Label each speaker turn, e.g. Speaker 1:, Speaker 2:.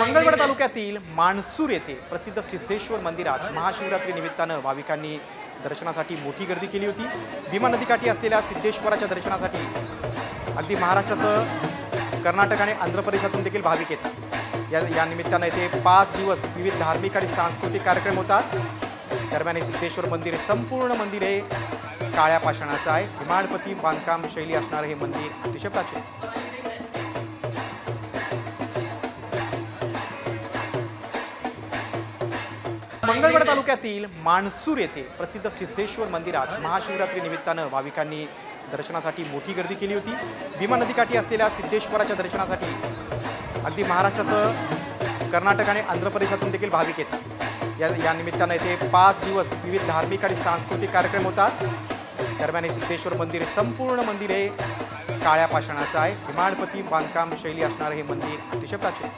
Speaker 1: मंगळवेढा तालुक्यातील माणसूर येथे प्रसिद्ध सिद्धेश्वर मंदिरात महाशिवरात्री निमित्तानं भाविकांनी दर्शनासाठी मोठी गर्दी केली होती। भीमा नदीकाठी असलेल्या सिद्धेश्वराच्या दर्शनासाठी अगदी महाराष्ट्रासह कर्नाटक आणि आंध्र प्रदेशातून देखील भाविक येतात। या निमित्तानं येथे 5 दिवस विविध धार्मिक आणि सांस्कृतिक कार्यक्रम होतात। दरम्यान हे सिद्धेश्वर मंदिर संपूर्ण मंदिर हे काळ्या पाषाणाचं आहे। हिमाळपती बांधकाम शैली असणारं हे मंदिर अतिशय प्राचीन। मंगळवेढा तालुक्यातील माणसूर येथे प्रसिद्ध सिद्धेश्वर मंदिरात महाशिवरात्री निमित्तानं भाविकांनी दर्शनासाठी मोठी गर्दी केली होती। भीमा नदीकाठी असलेल्या सिद्धेश्वराच्या दर्शनासाठी अगदी महाराष्ट्रासह कर्नाटक आणि आंध्र प्रदेशातून देखील भाविक येतात। या निमित्तानं येथे 5 दिवस विविध धार्मिक आणि सांस्कृतिक कार्यक्रम होतात। दरम्यान हे सिद्धेश्वर मंदिर संपूर्ण मंदिर हे काळ्या पाषाणाचं आहे। हिमाळपती बांधकाम शैली असणारं हे मंदिर अतिशय प्राचीन।